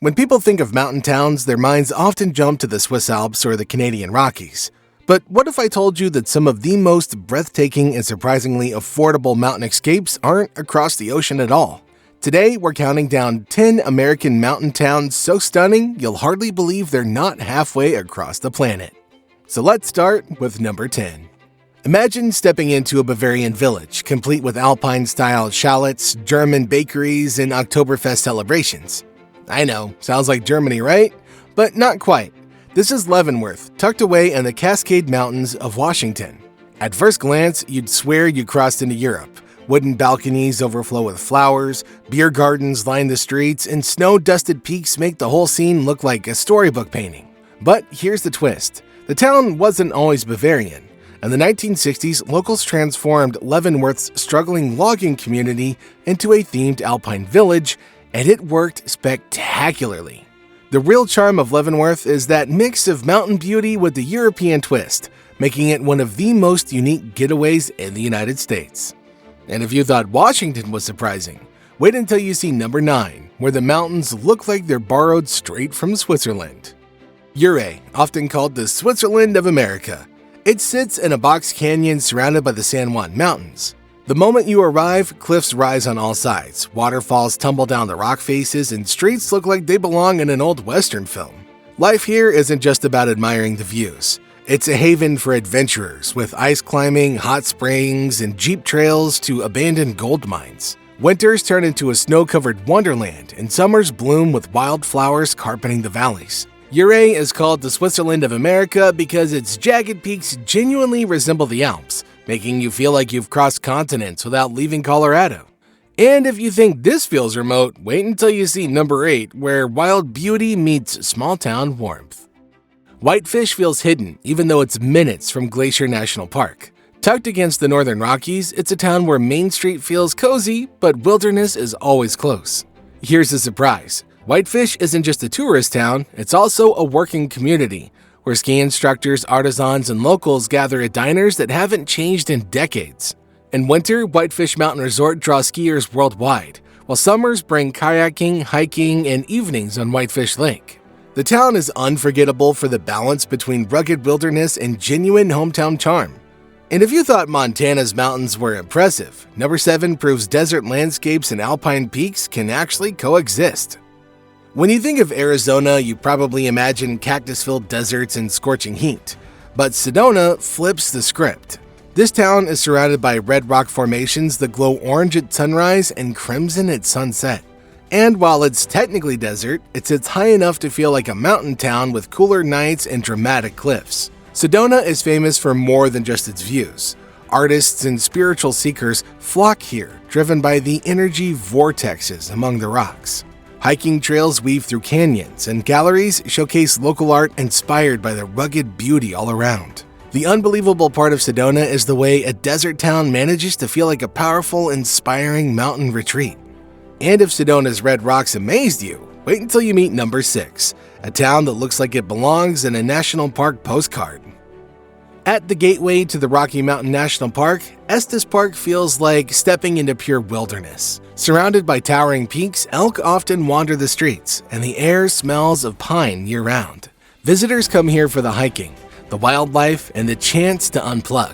When people think of mountain towns, their minds often jump to the Swiss Alps or the Canadian Rockies. But what if I told you that some of the most breathtaking and surprisingly affordable mountain escapes aren't across the ocean at all? Today, we're counting down 10 American mountain towns so stunning you'll hardly believe they're not halfway across the planet. So let's start with number 10. Imagine stepping into a Bavarian village, complete with Alpine-style chalets, German bakeries, and Oktoberfest celebrations. I know, sounds like Germany, right? But not quite. This is Leavenworth, tucked away in the Cascade Mountains of Washington. At first glance, you'd swear you crossed into Europe. Wooden balconies overflow with flowers, beer gardens line the streets, and snow-dusted peaks make the whole scene look like a storybook painting. But here's the twist. The town wasn't always Bavarian. In the 1960s, locals transformed Leavenworth's struggling logging community into a themed alpine village, and it worked spectacularly. The real charm of Leavenworth is that mix of mountain beauty with the European twist, making it one of the most unique getaways in the United States. And if you thought Washington was surprising, wait until you see number 9, where the mountains look like they're borrowed straight from Switzerland. Ouray, often called the Switzerland of America. It sits in a box canyon surrounded by the San Juan Mountains. The moment you arrive, cliffs rise on all sides, waterfalls tumble down the rock faces, and streets look like they belong in an old Western film. Life here isn't just about admiring the views. It's a haven for adventurers, with ice climbing, hot springs, and jeep trails to abandoned gold mines. Winters turn into a snow-covered wonderland, and summers bloom with wildflowers carpeting the valleys. Ouray is called the Switzerland of America because its jagged peaks genuinely resemble the Alps, making you feel like you've crossed continents without leaving Colorado. And if you think this feels remote, wait until you see number 8, where wild beauty meets small-town warmth. Whitefish feels hidden, even though it's minutes from Glacier National Park. Tucked against the Northern Rockies, it's a town where Main Street feels cozy, but wilderness is always close. Here's the surprise. Whitefish isn't just a tourist town, it's also a working community, where ski instructors, artisans, and locals gather at diners that haven't changed in decades. In winter, Whitefish Mountain Resort draws skiers worldwide, while summers bring kayaking, hiking, and evenings on Whitefish Lake. The town is unforgettable for the balance between rugged wilderness and genuine hometown charm. And if you thought Montana's mountains were impressive, number 7 proves desert landscapes and alpine peaks can actually coexist. When you think of Arizona, you probably imagine cactus-filled deserts and scorching heat. But Sedona flips the script. This town is surrounded by red rock formations that glow orange at sunrise and crimson at sunset. And while it's technically desert, it sits high enough to feel like a mountain town with cooler nights and dramatic cliffs. Sedona is famous for more than just its views. Artists and spiritual seekers flock here, driven by the energy vortexes among the rocks. Hiking trails weave through canyons, and galleries showcase local art inspired by the rugged beauty all around. The unbelievable part of Sedona is the way a desert town manages to feel like a powerful, inspiring mountain retreat. And if Sedona's red rocks amazed you, wait until you meet number 6, a town that looks like it belongs in a national park postcard. At the gateway to the Rocky Mountain National Park, Estes Park feels like stepping into pure wilderness. Surrounded by towering peaks, elk often wander the streets, and the air smells of pine year-round. Visitors come here for the hiking, the wildlife, and the chance to unplug.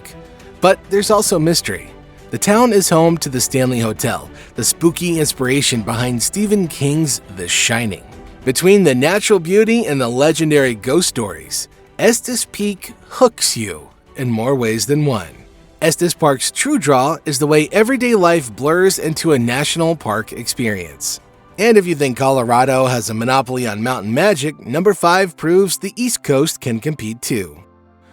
But there's also mystery. The town is home to the Stanley Hotel, the spooky inspiration behind Stephen King's The Shining. Between the natural beauty and the legendary ghost stories, Estes Peak hooks you in more ways than one. Estes Park's true draw is the way everyday life blurs into a national park experience. And if you think Colorado has a monopoly on mountain magic, number 5 proves the East Coast can compete too.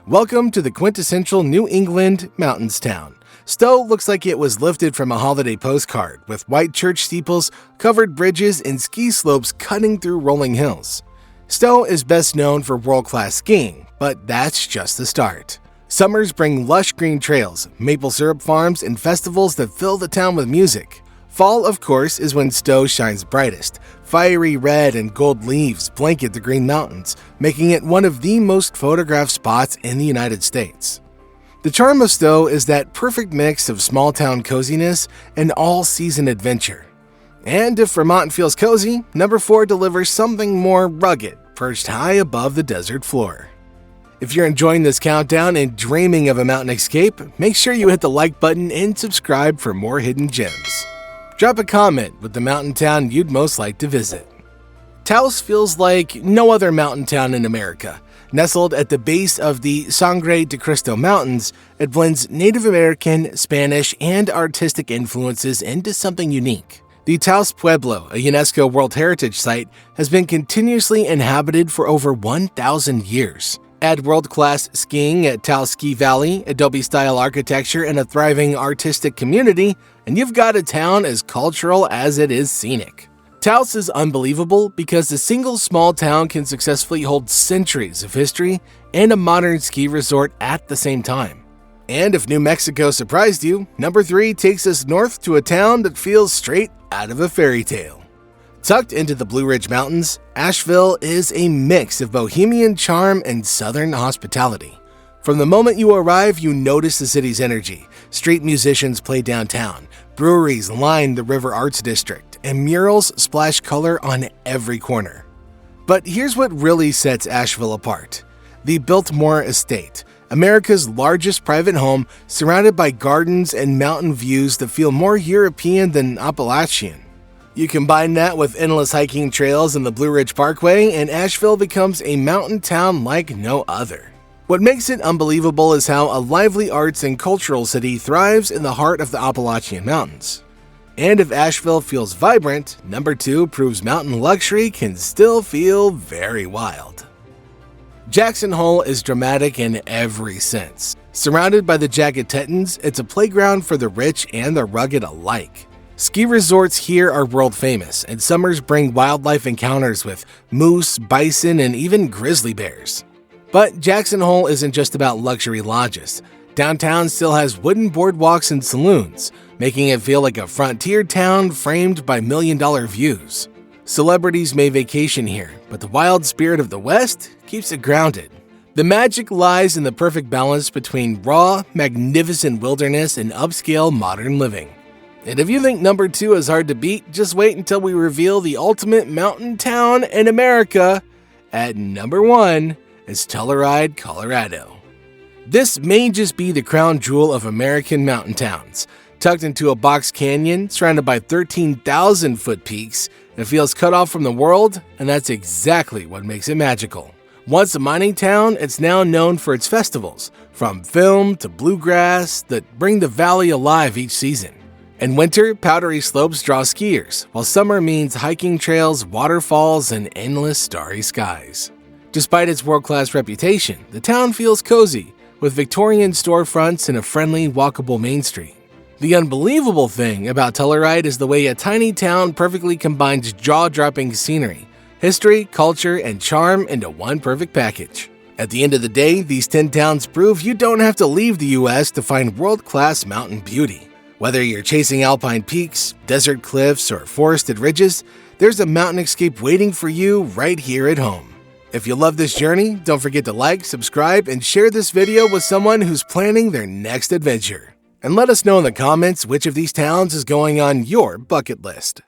Welcome to the quintessential New England mountains town. Stowe looks like it was lifted from a holiday postcard, with white church steeples, covered bridges, and ski slopes cutting through rolling hills. Stowe is best known for world-class skiing, but that's just the start. Summers bring lush green trails, maple syrup farms, and festivals that fill the town with music. Fall, of course, is when Stowe shines brightest. Fiery red and gold leaves blanket the Green Mountains, making it one of the most photographed spots in the United States. The charm of Stowe is that perfect mix of small-town coziness and all-season adventure. And if Vermont feels cozy, number 4 delivers something more rugged, perched high above the desert floor. If you're enjoying this countdown and dreaming of a mountain escape, make sure you hit the like button and subscribe for more hidden gems. Drop a comment with the mountain town you'd most like to visit. Taos feels like no other mountain town in America. Nestled at the base of the Sangre de Cristo Mountains, it blends Native American, Spanish, and artistic influences into something unique. The Taos Pueblo, a UNESCO World Heritage Site, has been continuously inhabited for over 1,000 years. Add world-class skiing at Taos Ski Valley, Adobe-style architecture, and a thriving artistic community, and you've got a town as cultural as it is scenic. Taos is unbelievable because a single small town can successfully hold centuries of history and a modern ski resort at the same time. And if New Mexico surprised you, number 3 takes us north to a town that feels straight out of a fairy tale. Tucked into the Blue Ridge Mountains, Asheville is a mix of bohemian charm and southern hospitality. From the moment you arrive, you notice the city's energy. Street musicians play downtown, breweries line the River Arts District, and murals splash color on every corner. But here's what really sets Asheville apart: the Biltmore Estate, America's largest private home surrounded by gardens and mountain views that feel more European than Appalachian. You combine that with endless hiking trails and the Blue Ridge Parkway, and Asheville becomes a mountain town like no other. What makes it unbelievable is how a lively arts and cultural city thrives in the heart of the Appalachian Mountains. And if Asheville feels vibrant, number 2 proves mountain luxury can still feel very wild. Jackson Hole is dramatic in every sense. Surrounded by the jagged Tetons, it's a playground for the rich and the rugged alike. Ski resorts here are world famous, and summers bring wildlife encounters with moose, bison, and even grizzly bears. But Jackson Hole isn't just about luxury lodges. Downtown still has wooden boardwalks and saloons, making it feel like a frontier town framed by million-dollar views. Celebrities may vacation here, but the wild spirit of the West keeps it grounded. The magic lies in the perfect balance between raw, magnificent wilderness and upscale modern living. And if you think number 2 is hard to beat, just wait until we reveal the ultimate mountain town in America. At number 1 is Telluride, Colorado. This may just be the crown jewel of American mountain towns. Tucked into a box canyon, surrounded by 13,000-foot peaks, it feels cut off from the world, and that's exactly what makes it magical. Once a mining town, it's now known for its festivals, from film to bluegrass, that bring the valley alive each season. In winter, powdery slopes draw skiers, while summer means hiking trails, waterfalls, and endless starry skies. Despite its world-class reputation, the town feels cozy, with Victorian storefronts and a friendly, walkable main street. The unbelievable thing about Telluride is the way a tiny town perfectly combines jaw-dropping scenery, history, culture, and charm into one perfect package. At the end of the day, these 10 towns prove you don't have to leave the US to find world-class mountain beauty. Whether you're chasing alpine peaks, desert cliffs, or forested ridges, there's a mountain escape waiting for you right here at home. If you love this journey, don't forget to like, subscribe, and share this video with someone who's planning their next adventure. And let us know in the comments which of these towns is going on your bucket list.